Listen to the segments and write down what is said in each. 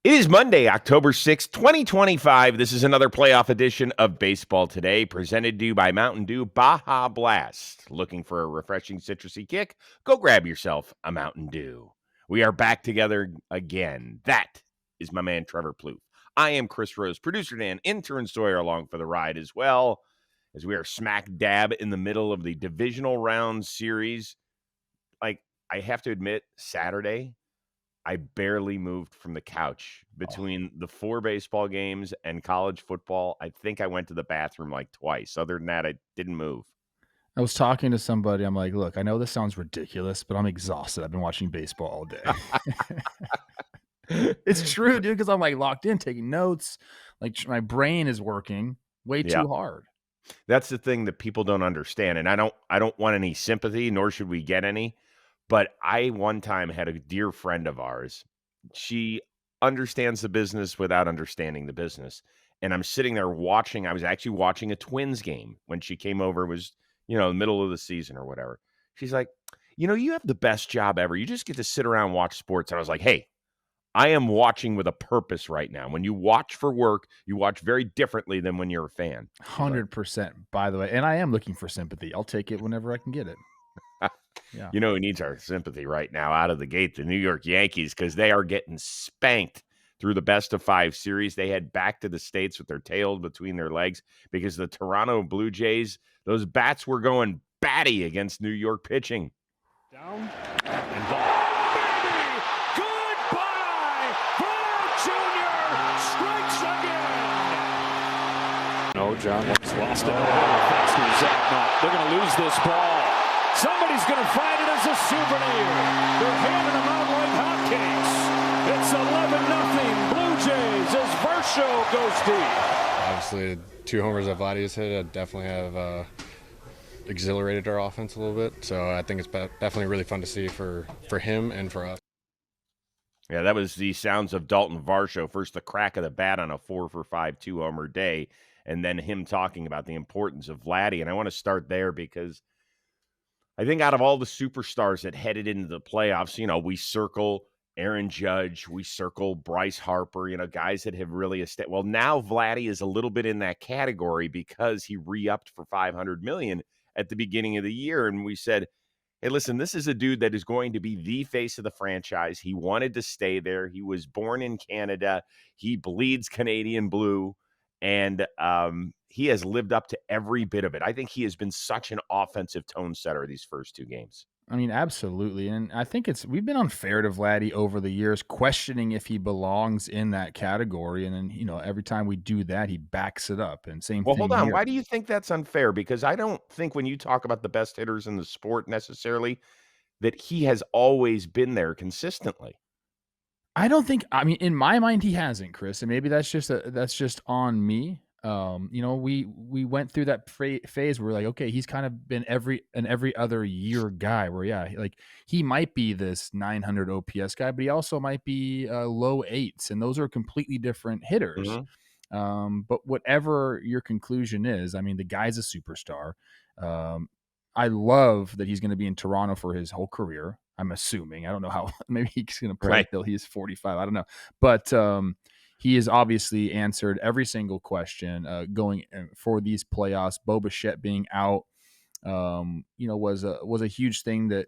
It is Monday, October 6th, 2025. This is another playoff edition of Baseball Today, presented to you by Mountain Dew Baja Blast. Looking for a refreshing citrusy kick? Go grab yourself a Mountain Dew. We are back together again. That is my man, Trevor Plouffe. I am Chris Rose, producer Dan, intern Sawyer along for the ride as well, as we are smack dab in the middle of the divisional round series. I have to admit, Saturday, I barely moved from the couch between the 4 baseball games and college football. I think I went to the bathroom like twice. Other than that, I didn't move. I was talking to somebody. I'm like, look, I know this sounds ridiculous, but I'm exhausted. I've been watching baseball all day. It's true, dude, because I'm like locked in, taking notes. Like my brain is working way too hard. That's the thing that people don't understand. And I don't want any sympathy, nor should we get any. But I one time had a dear friend of ours. She understands the business without understanding the business. And I'm sitting there watching. I was actually watching a Twins game when she came over. It was, the middle of the season or whatever. She's like, you have the best job ever. You just get to sit around and watch sports. And I was like, hey, I am watching with a purpose right now. When you watch for work, you watch very differently than when you're a fan. 100%, by the way. And I am looking for sympathy. I'll take it whenever I can get it. Yeah. You know who needs our sympathy right now out of the gate? The New York Yankees, because they are getting spanked through the best-of-5 series. They head back to the States with their tail between their legs because the Toronto Blue Jays, those bats were going batty against New York pitching. Down and ball. Baby! Goodbye! Vlad Jr. strikes again! No, John has lost it. They're going to lose this ball. Somebody's going to find it as a souvenir. They're handing them out like hotcakes. It's 11-0 Blue Jays as Varsho goes deep. Obviously, 2 homers that Vladdy has hit definitely have exhilarated our offense a little bit. So I think it's definitely really fun to see for him and for us. Yeah, that was the sounds of Dalton Varsho. First, the crack of the bat on a 4-for-5 2-homer day, and then him talking about the importance of Vladdy. And I want to start there because I think out of all the superstars that headed into the playoffs, we circle Aaron Judge, we circle Bryce Harper, guys that have really well, now Vladdy is a little bit in that category because he re-upped for $500 million at the beginning of the year. And we said, hey, listen, this is a dude that is going to be the face of the franchise. He wanted to stay there. He was born in Canada. He bleeds Canadian blue. And he has lived up to every bit of it. I think he has been such an offensive tone setter these first 2 games. I mean, absolutely. And I think we've been unfair to Vladdy over the years, questioning if he belongs in that category. And then, every time we do that, he backs it up. And same thing. Well, hold on. Here. Why do you think that's unfair? Because I don't think when you talk about the best hitters in the sport necessarily that he has always been there consistently. I don't think. I mean, in my mind, he hasn't, Chris, and maybe that's just on me. We went through that phase where we're like, okay, he's kind of been every other year guy. Where he might be this 900 OPS guy, but he also might be low 8s, and those are completely different hitters. Mm-hmm. But whatever your conclusion is, I mean, the guy's a superstar. I love that he's going to be in Toronto for his whole career. I'm assuming. I don't know how. Maybe he's going to play till he's 45. I don't know. But he has obviously answered every single question going for these playoffs. Bo Bichette being out, was a huge thing that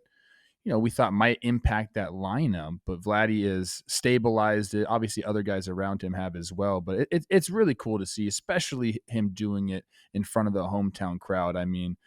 we thought might impact that lineup. But Vladdy is stabilized it. Obviously, other guys around him have as well. But it's really cool to see, especially him doing it in front of the hometown crowd. I mean,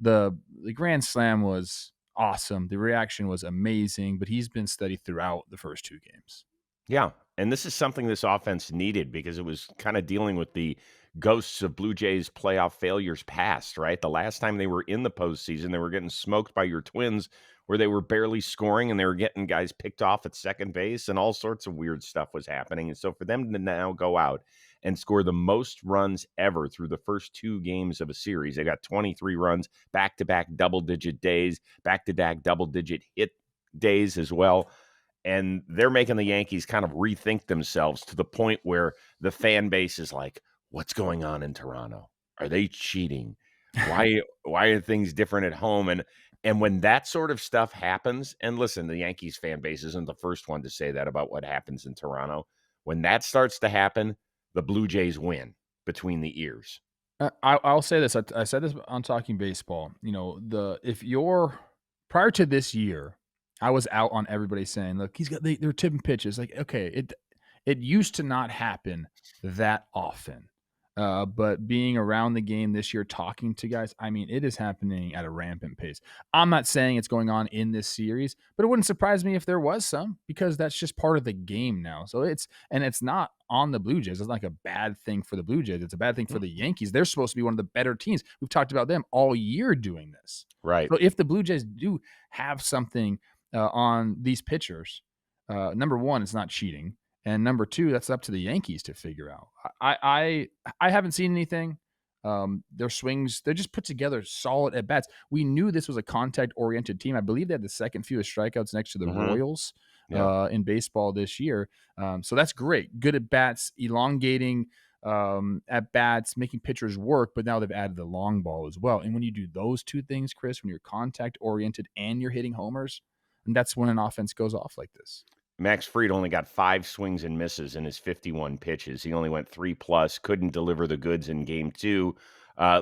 the Grand Slam was awesome. The reaction was amazing, but he's been steady throughout the first 2 games. Yeah, and this is something this offense needed because it was kind of dealing with the ghosts of Blue Jays playoff failures past, right? The last time they were in the postseason, they were getting smoked by your Twins where they were barely scoring and they were getting guys picked off at second base and all sorts of weird stuff was happening. And so for them to now go out and score the most runs ever through the first 2 games of a series, they got 23 runs, back-to-back double-digit days, back-to-back double-digit hit days as well. And they're making the Yankees kind of rethink themselves to the point where the fan base is like, what's going on in Toronto? Are they cheating? Why are things different at home? And when that sort of stuff happens, and listen, the Yankees fan base isn't the first one to say that about what happens in Toronto. When that starts to happen, the Blue Jays win between the ears. I'll say this. I said this on Talking Baseball. If you're prior to this year, I was out on everybody saying, "Look, they're tipping pitches." Like, okay, it used to not happen that often. But being around the game this year, talking to guys, I mean, it is happening at a rampant pace. I'm not saying it's going on in this series, but it wouldn't surprise me if there was some, because that's just part of the game now. So it's not on the Blue Jays. It's not like a bad thing for the Blue Jays. It's a bad thing for the Yankees. They're supposed to be one of the better teams. We've talked about them all year doing this. Right. So if the Blue Jays do have something on these pitchers, number one, it's not cheating. And number two, that's up to the Yankees to figure out. I haven't seen anything. Their swings, they're just put together solid at bats. We knew this was a contact oriented team. I believe they had the second fewest strikeouts next to the Royals in baseball this year. So that's great. Good at bats, elongating at bats, making pitchers work. But now they've added the long ball as well. And when you do those two things, Chris, when you're contact oriented and you're hitting homers, and that's when an offense goes off like this. Max Fried only got 5 swings and misses in his 51 pitches. He only went 3+, couldn't deliver the goods in game 2.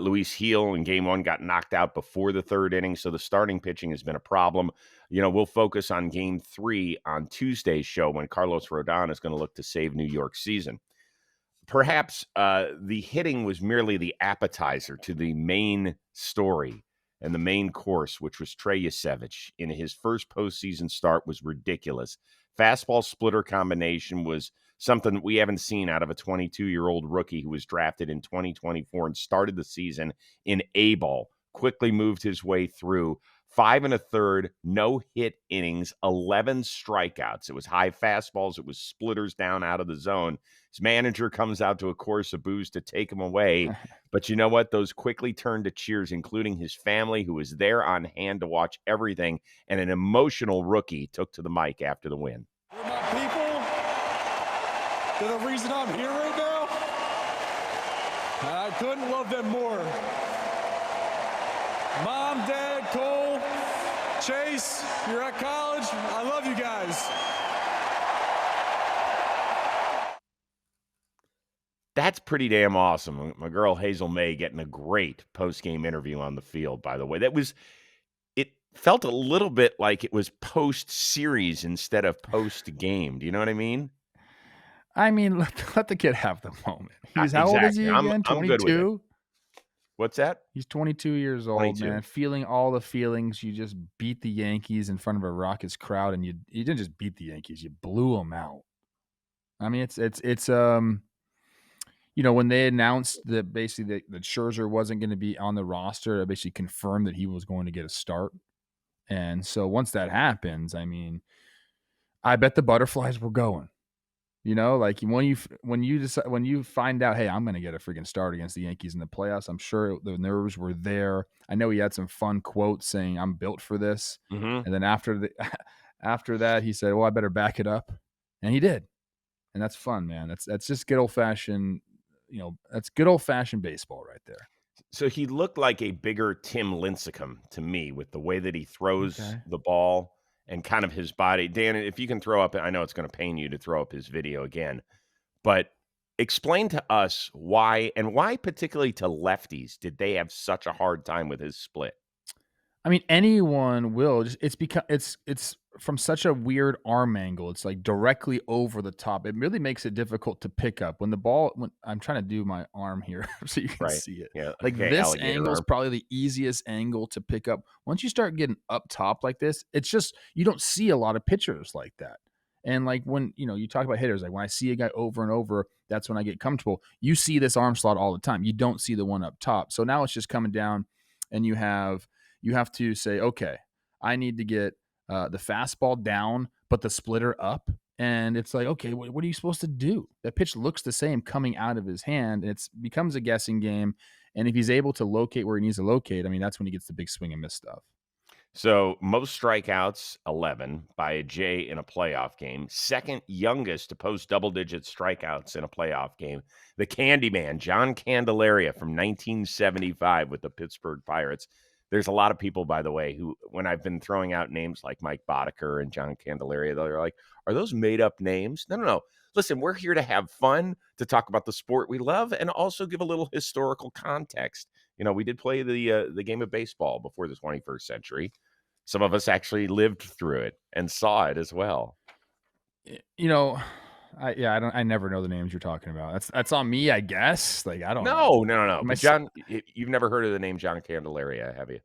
Luis Gil in game 1 got knocked out before the third inning, so the starting pitching has been a problem. We'll focus on game 3 on Tuesday's show when Carlos Rodon is going to look to save New York's season. Perhaps the hitting was merely the appetizer to the main story and the main course, which was Trey Yasevich in his first postseason start, was ridiculous. Fastball splitter combination was something that we haven't seen out of a 22-year-old rookie who was drafted in 2024 and started the season in A-ball. Quickly moved his way through 5 1/3, no hit innings, 11 strikeouts. It was high fastballs. It was splitters down out of the zone. His manager comes out to a chorus of boos to take him away. But you know what? Those quickly turned to cheers, including his family, who was there on hand to watch everything. And an emotional rookie took to the mic after the win. They're my people. They're the reason I'm here right now. I couldn't love them more. Mom, Dad, Cole, Chase, you're at college. I love you guys. That's pretty damn awesome. My girl Hazel May getting a great post-game interview on the field, by the way. It felt a little bit like it was post-series instead of post-game. Do you know what I mean? I mean, let the kid have the moment. How old is he again? 22? What's that? He's 22 years old, 22. Man. Feeling all the feelings. You just beat the Yankees in front of a raucous crowd, and you didn't just beat the Yankees. You blew them out. I mean, it's when they announced that basically that Scherzer wasn't going to be on the roster, it basically confirmed that he was going to get a start. And so once that happens, I mean, I bet the butterflies were going. Like when you find out, hey, I'm going to get a freaking start against the Yankees in the playoffs, I'm sure the nerves were there. I know he had some fun quotes saying, "I'm built for this." And then after that, he said, "Well, I better back it up," and he did. And that's fun, man. That's just good old fashioned. That's good old fashioned baseball right there. So he looked like a bigger Tim Lincecum to me with the way that he throws the ball. And kind of his body. Dan, if you can throw up, I know it's going to pain you to throw up his video again, but explain to us why particularly to lefties did they have such a hard time with his split? I mean, anyone will. It's because it's from such a weird arm angle. It's like directly over the top. It really makes it difficult to pick up when I'm trying to do my arm here so you can see it. Yeah, like this angle is probably the easiest angle to pick up. Once you start getting up top like this, it's just you don't see a lot of pitchers like that. And like when you talk about hitters, like when I see a guy over and over, that's when I get comfortable. You see this arm slot all the time. You don't see the one up top. So now it's just coming down, and you have to say, okay, I need to get the fastball down, but the splitter up. And it's like, okay, what are you supposed to do? That pitch looks the same coming out of his hand. It becomes a guessing game. And if he's able to locate where he needs to locate, I mean, that's when he gets the big swing and miss stuff. So most strikeouts, 11 by a J in a playoff game. Second youngest to post double-digit strikeouts in a playoff game. The Candyman, John Candelaria from 1975 with the Pittsburgh Pirates. There's a lot of people, by the way, who, when I've been throwing out names like Mike Boddicker and John Candelaria, they're like, are those made-up names? No. Listen, we're here to have fun, to talk about the sport we love, and also give a little historical context. We did play the game of baseball before the 21st century. Some of us actually lived through it and saw it as well. I never know the names you're talking about. That's on me, I guess. Like, I don't know. No. But John, you've never heard of the name John Candelaria, have you?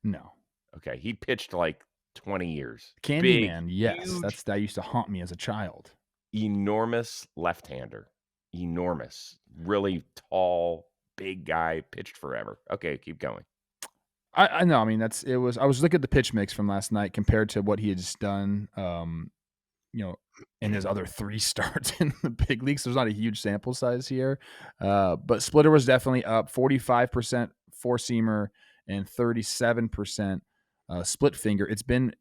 No. Okay, he pitched like 20 years. Candyman, yes. Huge, That used to haunt me as a child. enormous left-hander. Enormous. Really tall, big guy, pitched forever. Okay, keep going. I know. I mean, I was looking at the pitch mix from last night compared to what he had just done, in his other 3 starts in the big leagues. There's not a huge sample size here. But splitter was definitely up 45% four-seamer and 37% split finger. It's been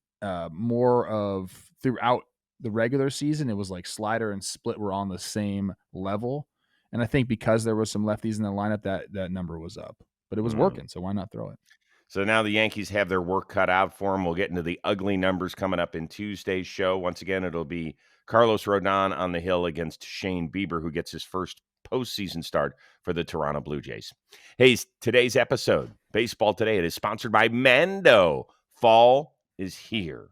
more of throughout the regular season. It was like slider and split were on the same level. And I think because there was some lefties in the lineup, that number was up. But it was working, so why not throw it? So now the Yankees have their work cut out for them. We'll get into the ugly numbers coming up in Tuesday's show. Once again, it'll be Carlos Rodon on the hill against Shane Bieber, who gets his first postseason start for the Toronto Blue Jays. Hey, today's episode, Baseball Today, it is sponsored by Mando. Fall is here.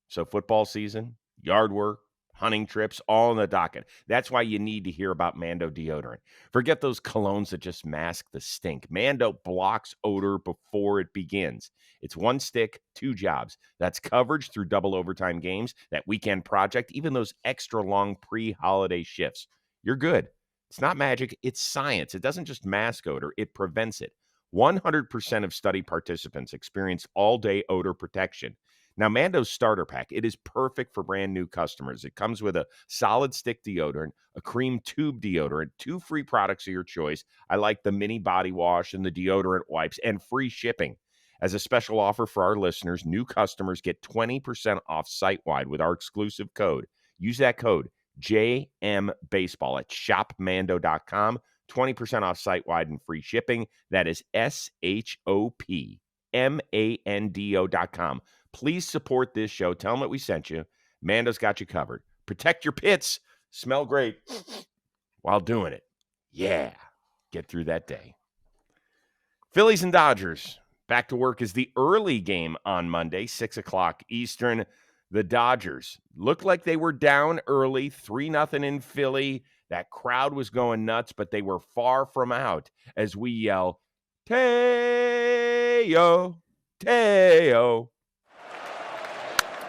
So football season, yard work, hunting trips, all in the docket. That's why you need to hear about Mando deodorant. Forget those colognes that just mask the stink. Mando blocks odor before it begins. It's 1 stick, 2 jobs. That's coverage through double overtime games, that weekend project, even those extra long pre-holiday shifts. You're good. It's not magic. It's science. It doesn't just mask odor. It prevents it. 100% of study participants experienced all-day odor protection. Now, Mando's starter pack, it is perfect for brand new customers. It comes with a solid stick deodorant, a cream tube deodorant, 2 free products of your choice. I like the mini body wash and the deodorant wipes, and free shipping. As a special offer for our listeners, new customers get 20% off site-wide with our exclusive code. Use that code, JMBaseball, at shopmando.com. 20% off site-wide and free shipping. That is SHOPMANDO.com. Please support this show. Tell them that we sent you. Mando's got you covered. Protect your pits. Smell great while doing it. Yeah. Get through that day. Phillies and Dodgers. Back to work is the early game on Monday, 6 o'clock Eastern. The Dodgers looked like they were down early, 3-0 in Philly. That crowd was going nuts, but they were far from out as we yell, Teo, Teo.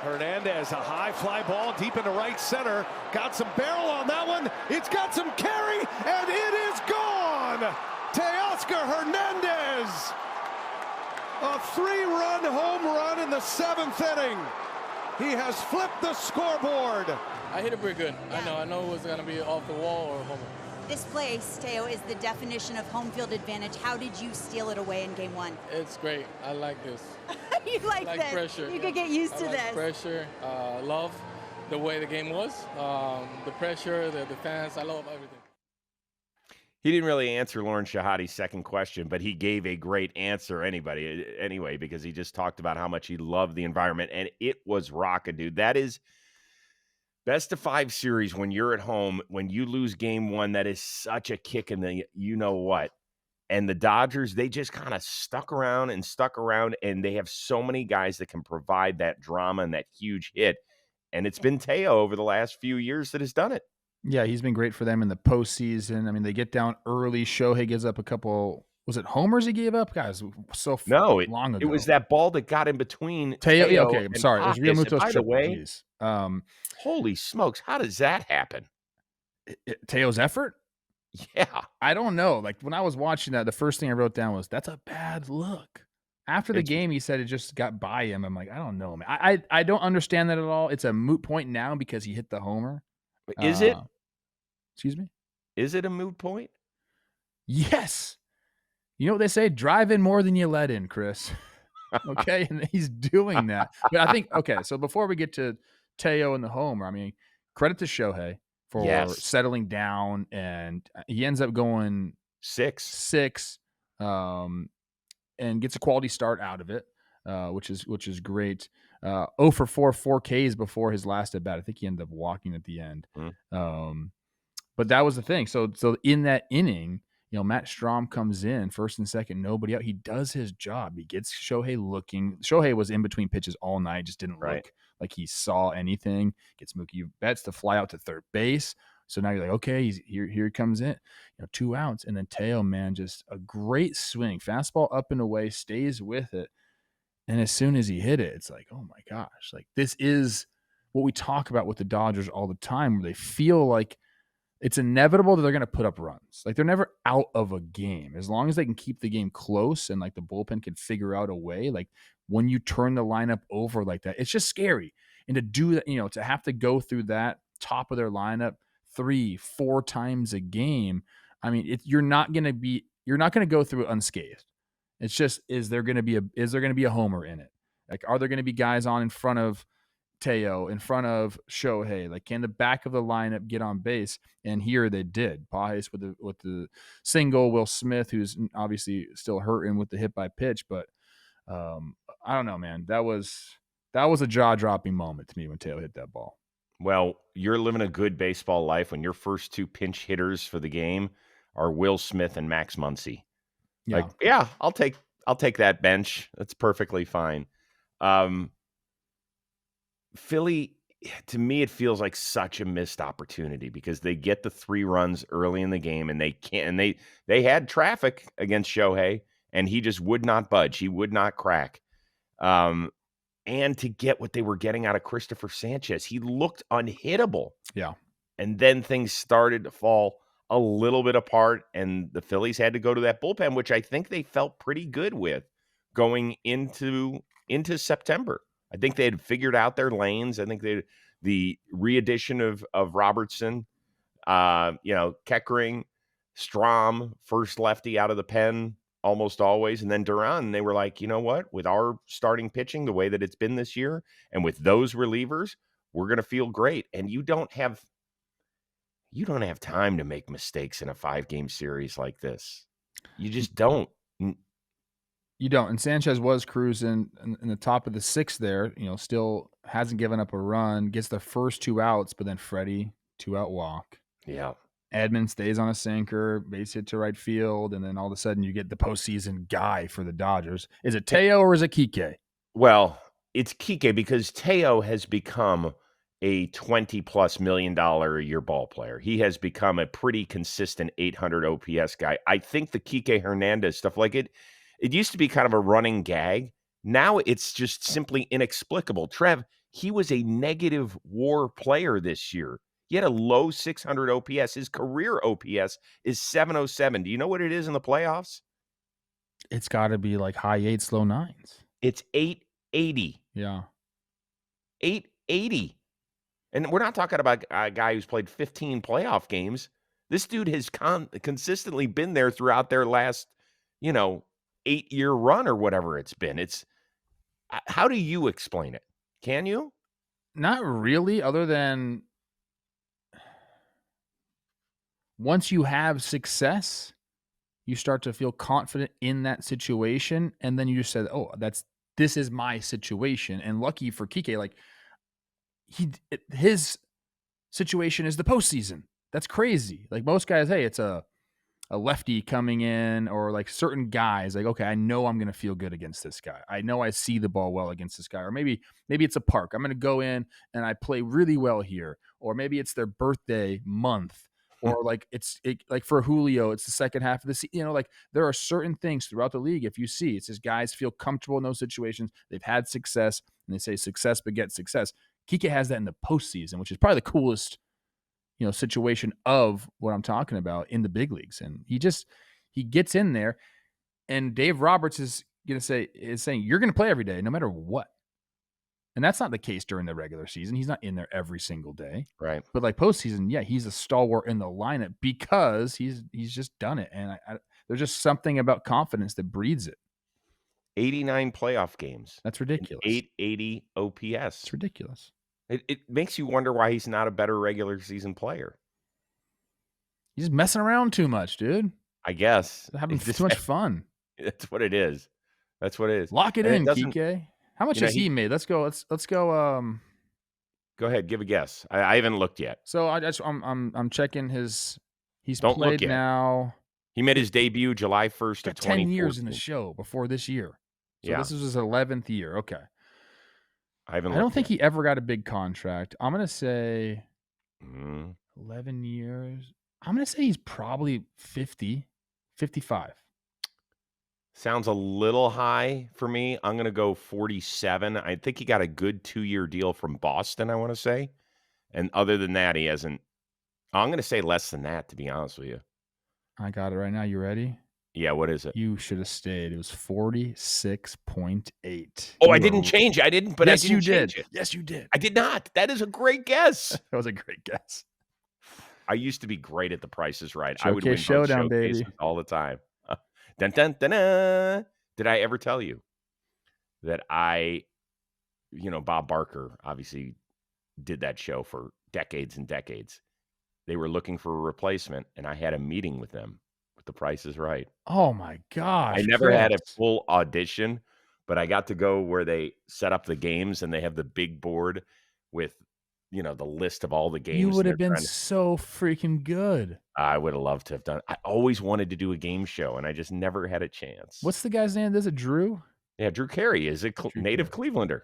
Hernandez, a high fly ball deep into right center. Got some barrel on that one. It's got some carry, and it is gone. Teoscar Hernandez. A 3-run home run in the 7th inning. He has flipped the scoreboard. I hit it pretty good. Yeah. I know it was going to be off the wall or homer. This place, Teo, is the definition of home field advantage. How did you steal it away in game 1? It's great. I like this. You like I like this. pressure. You could get used to I like this. pressure. Love the way the game was. The pressure, the fans. I love everything. He didn't really answer Lauren Shahadi's second question, but he gave a great answer anyway, because he just talked about how much he loved the environment, and it was rocking, dude. That is best of 5 series when you're at home, when you lose game 1, that is such a kick in the you-know-what. And the Dodgers, they just kind of stuck around, and they have so many guys that can provide that drama and that huge hit. And it's been Teo over the last few years that has done it. Yeah, he's been great for them in the postseason. I mean, they get down early. Shohei gives up a couple. Was it homers he gave up? Guys, long ago. It was that ball that got in between Teo. Teo Okay, I'm sorry. It was Hawkins. Realmuto's By the triple. way, Holy smokes, how does that happen? Teo's effort? Yeah. I don't know. Like, when I was watching that, the first thing I wrote down was, that's a bad look. After the game, he said it just got by him. I'm like, I don't know, man. I don't understand that at all. It's a moot point now because he hit the homer. Is it? Excuse me? Is it a moot point? Yes. You know what they say? Drive in more than you let in, Chris. Okay, and he's doing that. But I think, okay, so before we get to Teo and the homer, I mean, credit to Shohei for settling down, and he ends up going 6 and gets a quality start out of it, which is great. 0 for 4 Ks before his last at bat. I think he ended up walking at the end. But that was the thing. So in that inning, Matt Strahm comes in first and second, nobody out. He does his job. He gets Shohei looking. Shohei was in between pitches all night, just didn't look like he saw anything. Gets Mookie Betts to fly out to third base. So now you're like, okay, here he comes in. 2 outs, and then Teo, man, just a great swing, fastball up and away, stays with it. And as soon as he hit it, it's like, oh my gosh, like this is what we talk about with the Dodgers all the time, where they feel like it's inevitable that they're going to put up runs. Like they're never out of a game as long as they can keep the game close and like the bullpen can figure out a way. Like when you turn the lineup over like that, it's just scary. And to do that, to have to go through that top of their lineup 3-4 times a game. I mean, you're not going to go through it unscathed. It's just, is there going to be a homer in it? Like, are there going to be guys on in front of Teo, in front of Shohei? Like, can the back of the lineup get on base? And here they did. Pages with the single, Will Smith, who's obviously still hurting with the hit by pitch, but I don't know, man. That was a jaw-dropping moment to me when Teo hit that ball. Well, you're living a good baseball life when your first 2 pinch hitters for the game are Will Smith and Max Muncy. Yeah. Like, yeah, I'll take that bench. That's perfectly fine. Philly, to me, it feels like such a missed opportunity because they get the 3 runs early in the game and they can't. And they had traffic against Shohei and he just would not budge. He would not crack. And to get what they were getting out of Christopher Sanchez, he looked unhittable. Yeah. And then things started to fall a little bit apart, and the Phillies had to go to that bullpen, which I think they felt pretty good with going into September. I think they had figured out their lanes. I think the re-addition of Robertson, Keckering, Strahm, first lefty out of the pen almost always, and then Duran, they were like, you know what? With our starting pitching the way that it's been this year, and with those relievers, we're going to feel great. And you don't have time to make mistakes in a 5-game series like this. You just don't. You don't. And Sanchez was cruising in the top of the 6th there, still hasn't given up a run, gets the first 2 outs, but then Freddie, 2-out walk. Yeah. Edmund stays on a sinker, base hit to right field, and then all of a sudden you get the postseason guy for the Dodgers. Is it Teo or is it Kike? Well, it's Kike because Teo has become a $20+ million a year ball player. He has become a pretty consistent 800 OPS guy. I think the Kike Hernandez stuff, like it used to be kind of a running gag. Now it's just simply inexplicable. Trev, he was a negative WAR player this year. He had a low 600 OPS. His career OPS is 707. Do you know what it is in the playoffs? It's got to be like high 8s, low 9s. It's 880. Yeah. 880. And we're not talking about a guy who's played 15 playoff games. This dude has consistently been there throughout their last, 8-year run or whatever it's been. How do you explain it? Can you? Not really, other than once you have success, you start to feel confident in that situation. And then you just said, oh, this is my situation. And lucky for Kike, like his situation is the postseason. That's crazy. Like most guys, hey, it's a lefty coming in, or like certain guys, like, okay, I know I'm going to feel good against this guy. I know I see the ball well against this guy. Or maybe it's a park. I'm going to go in and I play really well here. Or maybe it's their birthday month. Or like like for Julio, it's the second half of the season. Like there are certain things throughout the league. If you see, it's just guys feel comfortable in those situations. They've had success, and they say success begets success. Kike has that in the postseason, which is probably the coolest, situation of what I'm talking about in the big leagues. And he gets in there, and Dave Roberts is saying you're going to play every day, no matter what. And that's not the case during the regular season. He's not in there every single day. Right. But like postseason, yeah, he's a stalwart in the lineup because he's just done it. And there's just something about confidence that breeds it. 89 playoff games. That's ridiculous. 880 OPS. It's ridiculous. It makes you wonder why he's not a better regular season player. He's messing around too much, dude. I guess. Having too much fun. That's what it is. That's what it is. Lock it in, Kike. How much has he made? Let's go. Go ahead, give a guess. I haven't looked yet. So I'm checking his. He's Don't look played yet. now. He made his debut July 1st of 10 years in the 2014. show before this year. So Yeah. this is his 11th year. Okay. I don't think he ever got a big contract. I'm going to say 11 years. I'm going to say he's probably 50, 55. Sounds a little high for me. I'm going to go 47. I think he got a good 2-year deal from Boston, I want to say. And other than that, he hasn't. I'm going to say less than that, to be honest with you. I got it right now. You ready? Yeah, what is it? You should have stayed. It was 46.8. Oh, I didn't change it. I didn't, but yes, I didn't you change did. it. Yes, you did. I did not. That is a great guess. That was a great guess. I used to be great at the Price is Right. Showcase I would win showdown, showcases baby. all the time. Dun, dun, dun, dun. Did I ever tell you that Bob Barker obviously did that show for decades and decades. They were looking for a replacement, and I had a meeting with them with The Price is Right. Oh, my gosh. I never had a full audition, but I got to go where they set up the games, and they have the big board with, the list of all the games. You would have been so freaking good. I would have loved to have done. I always wanted to do a game show, and I just never had a chance. What's the guy's name? Is it Drew? Yeah, Drew Carey is a native Clevelander.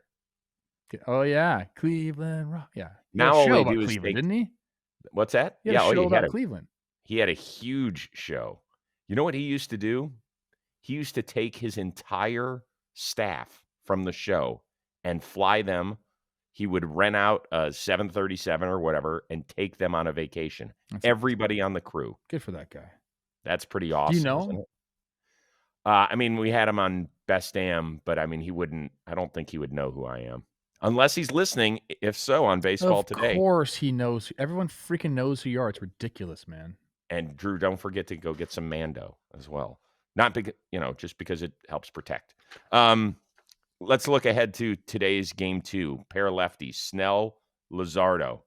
Oh yeah, Cleveland Rock. Yeah, now all show they about do is Cleveland, didn't he? What's that? He had a show about Cleveland. He had a huge show. You know what he used to do? He used to take his entire staff from the show and fly them. He would rent out a 737 or whatever and take them on a vacation. Everybody on the crew. Good for that guy. That's pretty awesome. Do you know? We had him on Best Damn, but I don't think he would know who I am. Unless he's listening, if so, on Baseball Today. Of course he knows. Everyone freaking knows who you are. It's ridiculous, man. And Drew, don't forget to go get some Mando as well. Not because, just because it helps protect. Let's look ahead to today's game 2. Pair of lefties, Snell, Luzardo.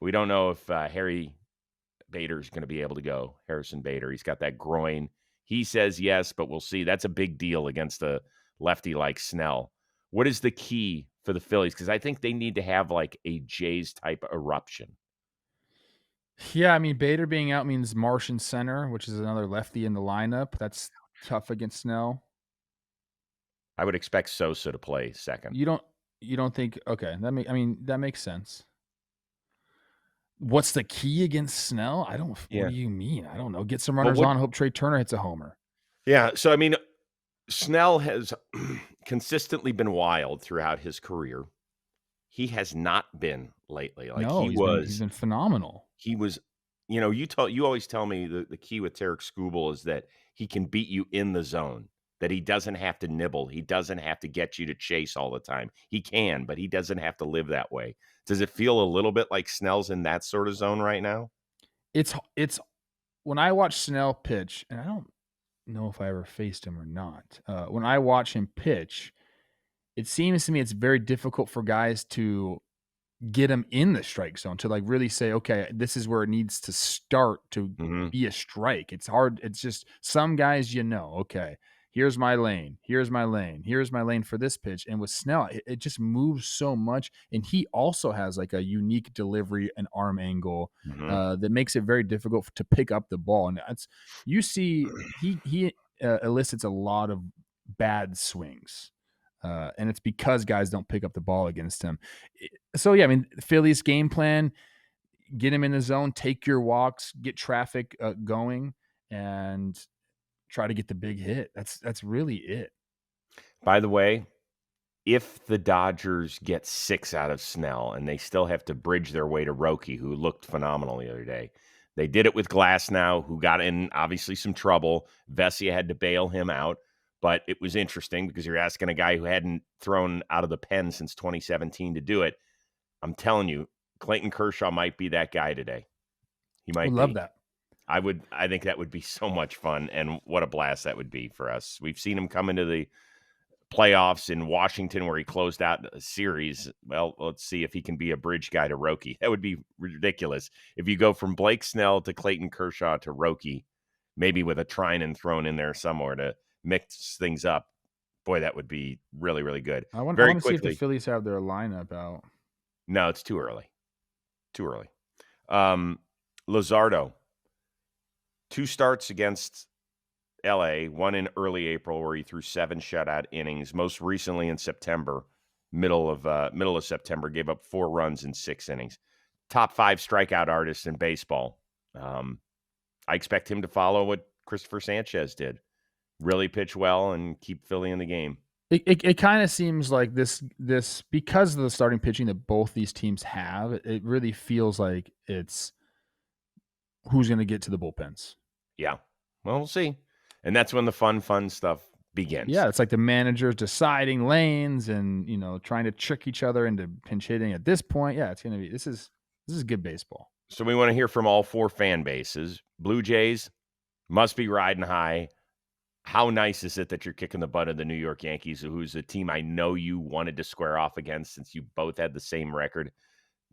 We don't know if Harry Bader is going to be able to go. Harrison Bader. He's got that groin. He says yes, but we'll see. That's a big deal against a lefty like Snell. What is the key for the Phillies? Because I think they need to have like a Jays type eruption. Yeah, Bader being out means Martian center, which is another lefty in the lineup. That's tough against Snell. I would expect Sosa to play second. You don't think? Okay, that makes sense. What's the key against Snell? I don't. Yeah. What do you mean? I don't know. Get some runners on. Hope Trey Turner hits a homer. Yeah. So Snell has consistently been wild throughout his career. He has not been lately. He's been phenomenal. He was. You always tell me the key with Tarek Skubal is that he can beat you in the zone. That he doesn't have to nibble. He doesn't have to get you to chase all the time. He can, but he doesn't have to live that way. Does it feel a little bit like Snell's in that sort of zone right now? It's when I watch Snell pitch, and I don't know if I ever faced him or not. When I watch him pitch, it seems to me it's very difficult for guys to get him in the strike zone to really say, okay, this is where it needs to start to be a strike. It's hard. It's just some guys, okay. Here's my lane. Here's my lane. Here's my lane for this pitch. And with Snell, it just moves so much. And he also has like a unique delivery and arm angle that makes it very difficult to pick up the ball. And you see, he elicits a lot of bad swings. And it's because guys don't pick up the ball against him. So, yeah, Phillies game plan, get him in the zone, take your walks, get traffic going, and try to get the big hit. That's really it. By the way, if the Dodgers get 6 out of Snell and they still have to bridge their way to Roki, who looked phenomenal the other day, they did it with Glasnow, who got in obviously some trouble. Vesia had to bail him out, but it was interesting because you're asking a guy who hadn't thrown out of the pen since 2017 to do it. I'm telling you, Clayton Kershaw might be that guy today. He might love that. I think that would be so much fun, and what a blast that would be for us. We've seen him come into the playoffs in Washington where he closed out a series. Well, let's see if he can be a bridge guy to Roki. That would be ridiculous. If you go from Blake Snell to Clayton Kershaw to Roki, maybe with a Trinan thrown in there somewhere to mix things up, Boy, that would be really, really good. I want Very to see if the quickly. Phillies have their lineup out. No, it's too early. Too early. Um, Luzardo, 2 starts against LA, one in early April where he threw 7 shutout innings. Most recently in September, middle of September, gave up 4 runs in 6 innings. Top 5 strikeout artist in baseball. I expect him to follow what Christopher Sanchez did. Really pitch well and keep Philly in the game. It kind of seems like this because of the starting pitching that both these teams have, it really feels like it's who's going to get to the bullpens. Yeah. Well, we'll see. And that's when the fun stuff begins. Yeah, it's like the managers deciding lanes and, trying to trick each other into pinch hitting at this point. Yeah, it's going to be this is good baseball. So we want to hear from all 4 fan bases. Blue Jays must be riding high. How nice is it that you're kicking the butt of the New York Yankees, who's a team I know you wanted to square off against since you both had the same record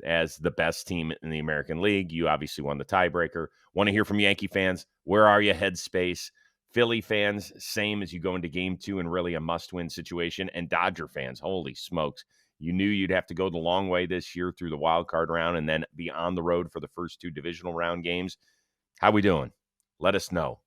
as the best team in the American League? You obviously won the tiebreaker. Want to hear from Yankee fans. Where are you, headspace? Philly fans, same as you go into game 2 and really a must-win situation. And Dodger fans, holy smokes. You knew you'd have to go the long way this year through the wild card round and then be on the road for the first 2 divisional round games. How we doing? Let us know.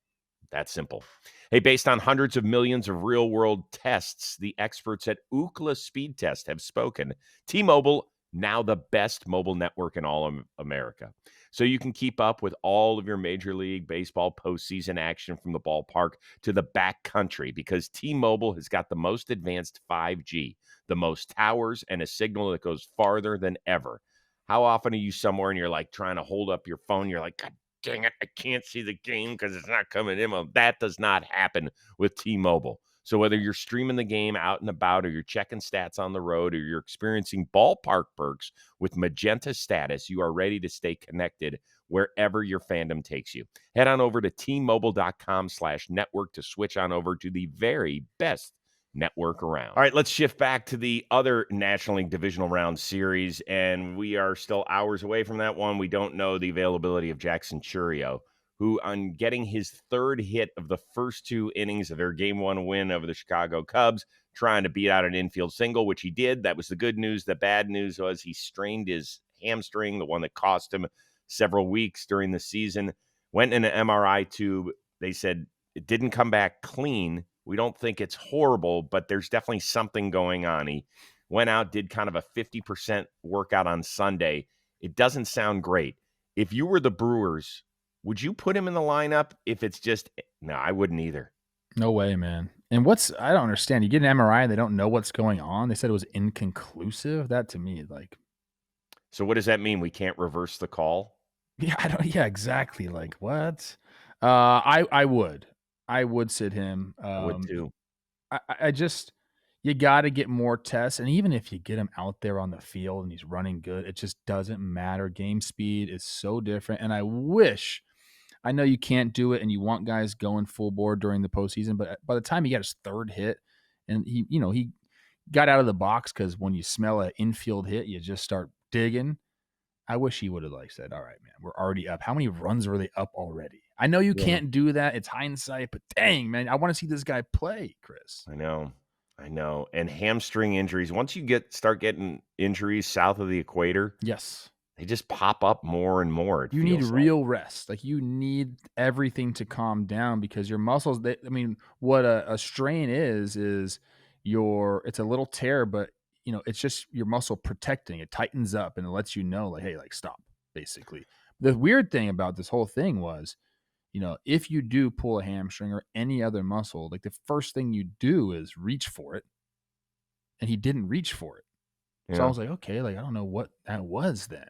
That's simple. Hey, based on hundreds of millions of real-world tests, the experts at Ookla Speed Test have spoken. T-Mobile, now the best mobile network in all of America. So you can keep up with all of your Major League Baseball postseason action from the ballpark to the backcountry because T-Mobile has got the most advanced 5G, the most towers, and a signal that goes farther than ever. How often are you somewhere and you're like trying to hold up your phone? You're like, God dang it, I can't see the game because it's not coming in. Well, that does not happen with T-Mobile. So whether you're streaming the game out and about or you're checking stats on the road or you're experiencing ballpark perks with Magenta Status, you are ready to stay connected wherever your fandom takes you. Head on over to tmobile.com/network to switch on over to the very best network around. All right, let's shift back to the other National League Divisional Round series, and we are still hours away from that one. We don't know the availability of Jackson Chourio, who, on getting his 3rd hit of the first 2 innings of their Game 1 win over the Chicago Cubs, trying to beat out an infield single, which he did. That was the good news. The bad news was he strained his hamstring, the one that cost him several weeks during the season. Went in an MRI tube. They said it didn't come back clean. We don't think it's horrible, but there's definitely something going on. He went out, did kind of a 50% workout on Sunday. It doesn't sound great. If you were the Brewers, would you put him in the lineup if it's just – no, I wouldn't either. No way, man. And I don't understand. You get an MRI and they don't know what's going on. They said it was inconclusive. That to me, like. So what does that mean? We can't reverse the call? Yeah, exactly. Like what? I would sit him. I would too. I just you got to get more tests, and even if you get him out there on the field and he's running good, it just doesn't matter. Game speed is so different, and I know you can't do it, and you want guys going full board during the postseason, but by the time he got his 3rd hit, and he got out of the box because when you smell an infield hit, you just start digging. I wish he would have said, all right, man, we're already up. How many runs were they up already? I know you can't do that. It's hindsight, but dang, man, I want to see this guy play, Chris. I know. And hamstring injuries, once you start getting injuries south of the equator, yes, they just pop up more and more. You need real rest. Like you need everything to calm down because your muscles, what a strain is it's a little tear, but it's just your muscle protecting. It tightens up and it lets you know, like, hey, stop, basically. The weird thing about this whole thing was, if you do pull a hamstring or any other muscle, like the first thing you do is reach for it. And he didn't reach for it. Yeah. So I was like, okay, I don't know what that was then.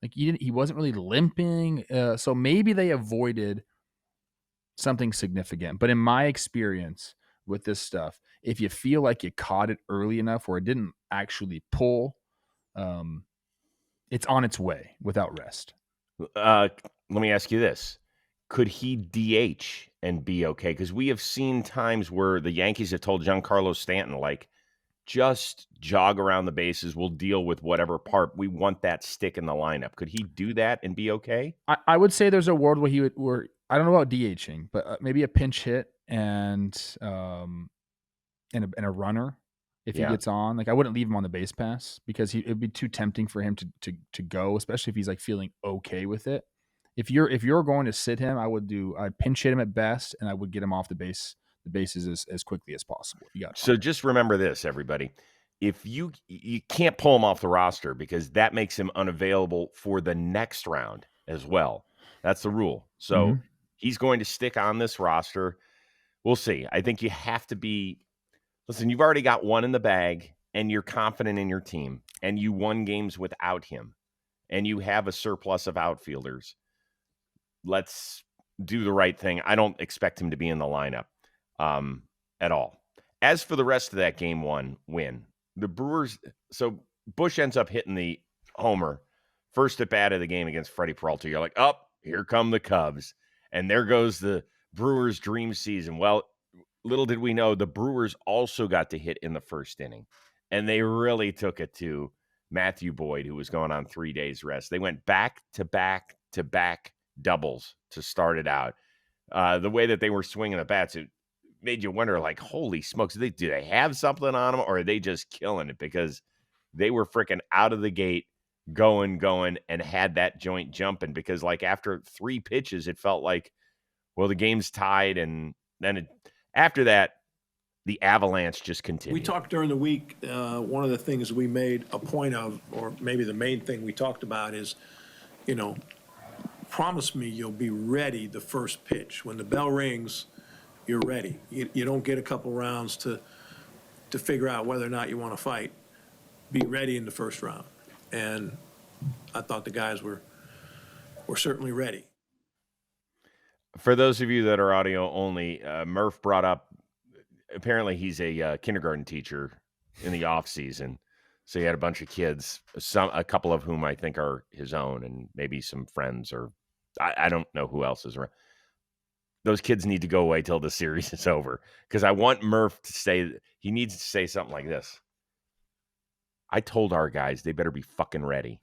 He wasn't really limping. So maybe they avoided something significant. But in my experience with this stuff, if you feel like you caught it early enough where it didn't actually pull, it's on its way without rest. Let me ask you this. Could he DH and be okay? Because we have seen times where the Yankees have told Giancarlo Stanton, just jog around the bases. We'll deal with whatever part. We want that stick in the lineup. Could he do that and be okay? I would say there's a world where I don't know about DHing, but maybe a pinch hit and and a runner if he Yeah. gets on. Like I wouldn't leave him on the base pass because it'd be too tempting for him to go, especially if he's like feeling okay with it. If you're going to sit him, I'd pinch hit him at best, and I would get him off the bases as quickly as possible. You got So just remember this, everybody. If you can't pull him off the roster because that makes him unavailable for the next round as well. That's the rule. So he's going to stick on this roster. We'll see. I think you have to be listen, you've already got one in the bag and you're confident in your team and you won games without him and you have a surplus of outfielders. Let's do the right thing. I don't expect him to be in the lineup at all. As for the rest of that game one win, the Brewers, so Bush ends up hitting the homer first at bat of the game against Freddie Peralta. You're like, oh, here come the Cubs. And there goes the Brewers' dream season. Well, little did we know the Brewers also got to hit in the first inning. And they really took it to Matthew Boyd, who was going on 3 days rest. They went back to back to back doubles to start it out. The way that they were swinging the bats, it made you wonder, like, holy smokes, do they have something on them or are they just killing it? Because they were freaking out of the gate, going, and had that joint jumping. Because, like, after 3 pitches, it felt like, well, the game's tied. And then after that, the avalanche just continued. We talked during the week. One of the things we made a point of, or maybe the main thing we talked about is, promise me you'll be ready the first pitch. When the bell rings, you're ready. You don't get a couple rounds to figure out whether or not you want to fight. Be ready in the first round. And I thought the guys were certainly ready. For those of you that are audio only, Murph brought up, apparently he's a kindergarten teacher in the off season. So he had a bunch of kids, a couple of whom I think are his own and maybe some friends, or I don't know who else is around. Those kids need to go away till the series is over, because I want Murph to say, he needs to say something like this. I told our guys they better be fucking ready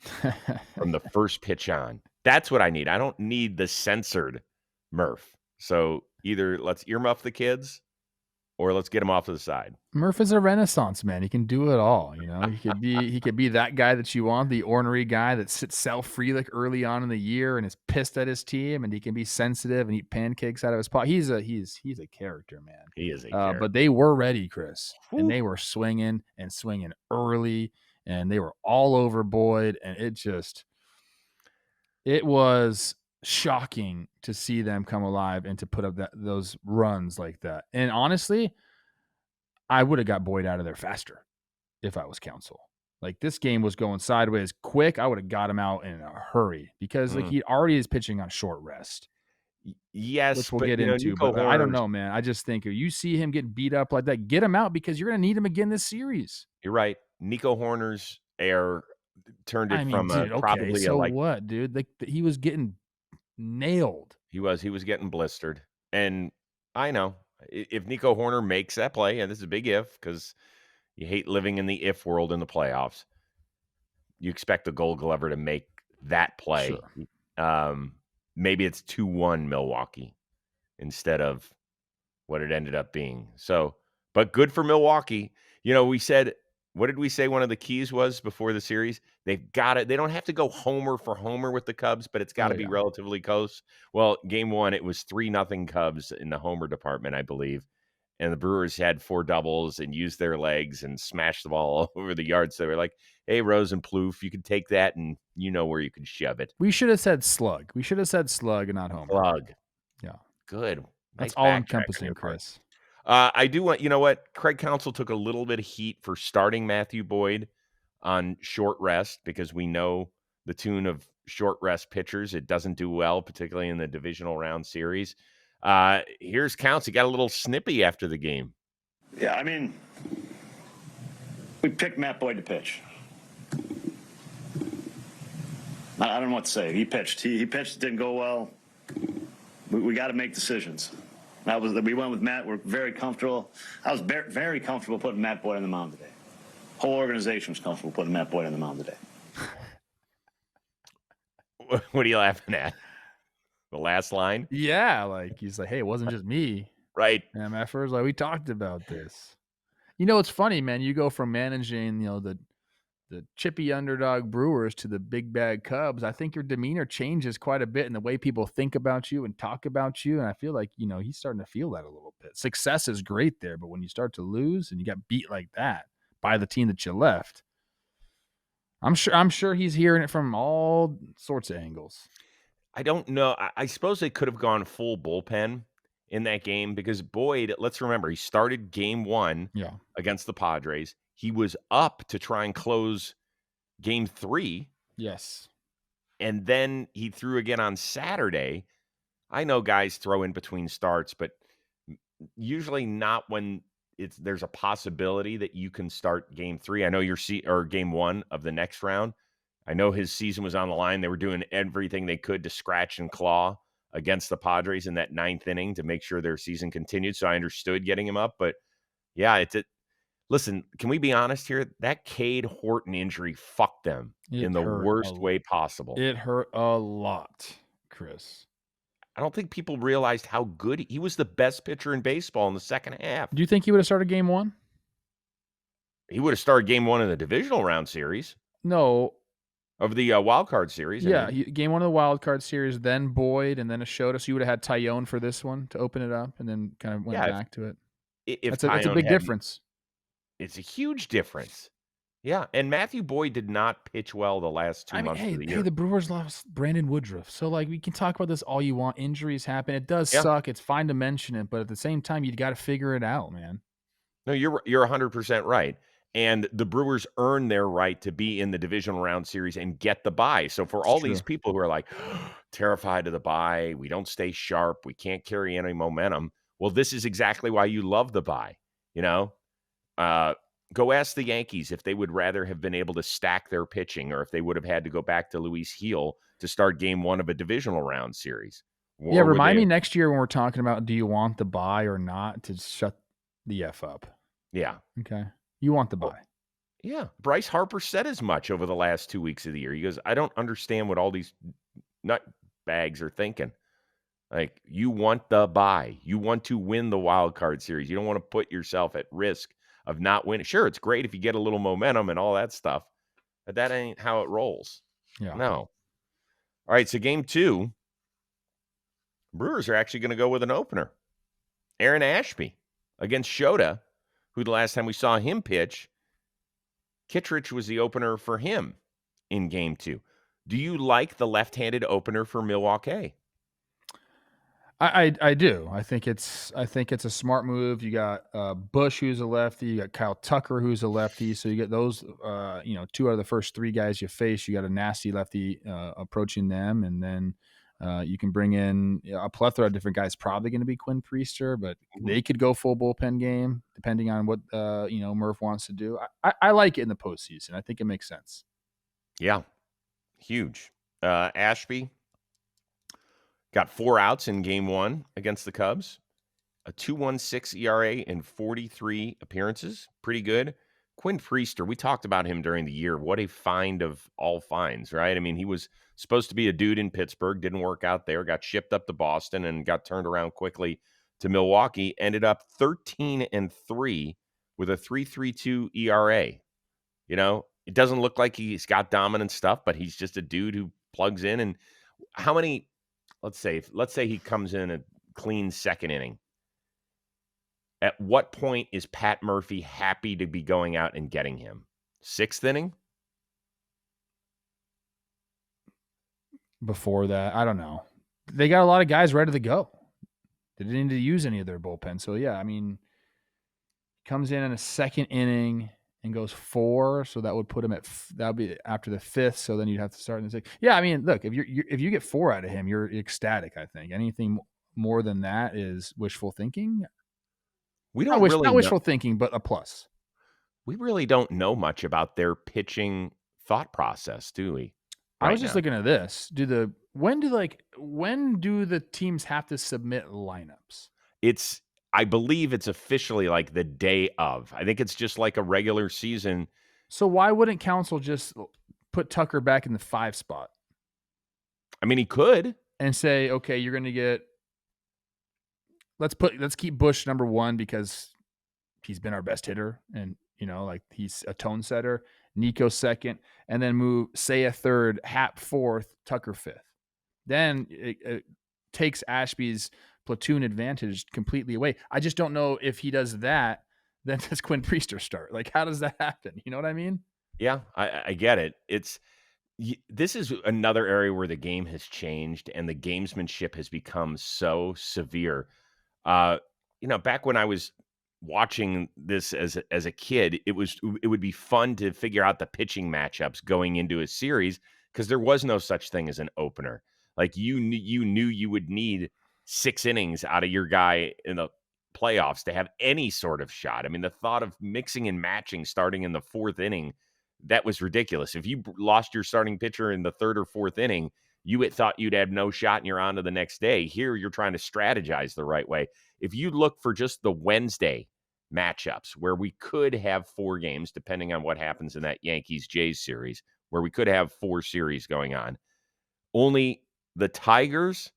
from the first pitch on. That's what I need. I don't need the censored Murph. So either let's earmuff the kids or let's get them off to the side. Murph is a renaissance man. He can do it all. He could be that guy that you want, the ornery guy that sits self-free like early on in the year and is pissed at his team, and he can be sensitive and eat pancakes out of his pot. He's a character, man. He is a character. But they were ready, Chris, and they were swinging early, and they were all over Boyd, and it was shocking to see them come alive and to put up those runs like that. And honestly, I would have got Boyd out of there faster if I was Counsell. Like, this game was going sideways quick. I would have got him out in a hurry because like he already is pitching on short rest. Yes, which we'll get into. But I don't know, man. I just think if you see him getting beat up like that, get him out because you're going to need him again this series. You're right. Nico Horner's air turned it probably so what, dude? Like, he was getting nailed. He was getting blistered. And I know if Nico Horner makes that play, and this is a big if, because you hate living in the if world in the playoffs, you expect the Gold Glover to make that play. Sure. Maybe it's 2-1 Milwaukee instead of what it ended up being. So, but good for Milwaukee. We said, what did we say one of the keys was before the series? They've got it. They don't have to go homer for homer with the Cubs, but it's got to be relatively close. Well, game one, it was 3-0 Cubs in the homer department, I believe. And the Brewers had 4 doubles and used their legs and smashed the ball all over the yard. So they were like, hey, Rose and Plouffe, you can take that and you know where you can shove it. We should have said slug. We should have said slug and not homer. Slug. Yeah. Good. That's all encompassing, Chris. I do want, Craig Counsell took a little bit of heat for starting Matthew Boyd on short rest because we know the tune of short rest pitchers. It doesn't do well, particularly in the divisional round series. Here's Counsell. He got a little snippy after the game. Yeah, I mean, we picked Matt Boyd to pitch. I don't know what to say. He pitched. He pitched. It didn't go well. We got to make decisions. We went with Matt. We're very comfortable. I was very comfortable putting Matt Boyd on the mound today. Whole organization was comfortable putting Matt Boyd on the mound today. What are you laughing at? The last line? Yeah, like he's like, hey, it wasn't just me. Right. MFers, like, we talked about this. You know, it's funny, man. You go from managing, the chippy underdog Brewers to the big bad Cubs. I think your demeanor changes quite a bit in the way people think about you and talk about you. And I feel like, he's starting to feel that a little bit. Success is great there, but when you start to lose and you got beat like that by the team that you left, I'm sure he's hearing it from all sorts of angles. I don't know. I suppose they could have gone full bullpen in that game because Boyd, let's remember, he started game 1 Yeah. against the Padres. He was up to try and close game 3. Yes. And then he threw again on Saturday. I know guys throw in between starts, but usually not when there's a possibility that you can start game 3. I know or game 1 of the next round. I know his season was on the line. They were doing everything they could to scratch and claw against the Padres in that 9th inning to make sure their season continued. So I understood getting him up, but yeah, listen, can we be honest here? That Cade Horton injury fucked them in the worst way possible. It hurt a lot, Chris. I don't think people realized how good he was. The best pitcher in baseball in the second half. Do you think he would have started game 1? He would have started game 1 in the divisional round series. No. Of the wild card series. Yeah, game 1 of the wild card series, then Boyd, and then Ashota. So you would have had Tyone for this one to open it up and then kind of went back to it. It's a big difference. It's a huge difference. Yeah, and Matthew Boyd did not pitch well the last 2 months of the year. Hey, the Brewers lost Brandon Woodruff. So, we can talk about this all you want. Injuries happen. It does suck. It's fine to mention it, but at the same time, you got to figure it out, man. No, you're 100% right. And the Brewers earned their right to be in the divisional round series and get the bye. So for all these people who are like terrified of the bye, we don't stay sharp, we can't carry any momentum. Well, this is exactly why you love the bye. Go ask the Yankees if they would rather have been able to stack their pitching or if they would have had to go back to Luis Gil to start game 1 of a divisional round series. Yeah, remind me next year when we're talking about do you want the bye or not to shut the F up. Yeah. Okay. You want the bye. Yeah. Bryce Harper said as much over the last 2 weeks of the year. He goes, I don't understand what all these nut bags are thinking. Like, you want the bye. You want to win the wild card series. You don't want to put yourself at risk of not winning. Sure, it's great if you get a little momentum and all that stuff, but that ain't how it rolls. Yeah. No. All right, so game 2, Brewers are actually going to go with an opener. Aaron Ashby against Shota, who the last time we saw him pitch, Kittredge was the opener for him in game 2. Do you like the left-handed opener for Milwaukee? I do. I think it's a smart move. You got Bush, who's a lefty. You got Kyle Tucker, who's a lefty. So you get those, 2 out of the first 3 guys you face. You got a nasty lefty approaching them, and then you can bring in a plethora of different guys. Probably going to be Quinn Priester, but they could go full bullpen game depending on what Murph wants to do. I like it in the postseason. I think it makes sense. Yeah, huge. Ashby got 4 outs in game 1 against the Cubs, a 2.16 ERA in 43 appearances. Pretty good. Quinn Priester, we talked about him during the year. What a find of all finds, right? I mean, he was supposed to be a dude in Pittsburgh, didn't work out there, got shipped up to Boston and got turned around quickly to Milwaukee, ended up 13-3 with a 3.32 ERA. It doesn't look like he's got dominant stuff, but he's just a dude who plugs in. And how many, let's say he comes in a clean second inning. At what point is Pat Murphy happy to be going out and getting him? 6th inning? Before that, I don't know. They got a lot of guys ready to go. They didn't need to use any of their bullpen. So, yeah, I mean, comes in a second inning and goes 4, so that would put him that would be after the 5th. So then you'd have to start in the 6th. Yeah, I mean, look, if you get 4 out of him, you're ecstatic. I think anything more than that is wishful thinking. We don't not wishful thinking, but a plus. We really don't know much about their pitching thought process, do we? I was just looking at this. When do the teams have to submit lineups? I believe it's officially like the day of. I think it's just like a regular season. So why wouldn't Counsell just put Tucker back in the 5 spot? I mean, he could. And say, okay, you're going to get. Let's keep Bush number 1 because he's been our best hitter, and like he's a tone setter. Nico second, and then move Seiya third, Hap fourth, Tucker fifth. Then it takes Ashby's platoon advantage completely away. I just don't know if he does that, then does Quinn Priester start? Like, how does that happen? You know what I mean? Yeah, I get it. This is another area where the game has changed and the gamesmanship has become so severe. Back when I was watching this as a kid, it would be fun to figure out the pitching matchups going into a series because there was no such thing as an opener. Like you knew you would need 6 innings out of your guy in the playoffs to have any sort of shot. I mean, the thought of mixing and matching starting in the 4th inning, that was ridiculous. If you lost your starting pitcher in the 3rd or 4th inning, you had thought you'd have no shot and you're on to the next day. Here, you're trying to strategize the right way. If you look for just the Wednesday matchups where we could have 4 games, depending on what happens in that Yankees-Jays series, where we could have 4 series going on, only the Tigers,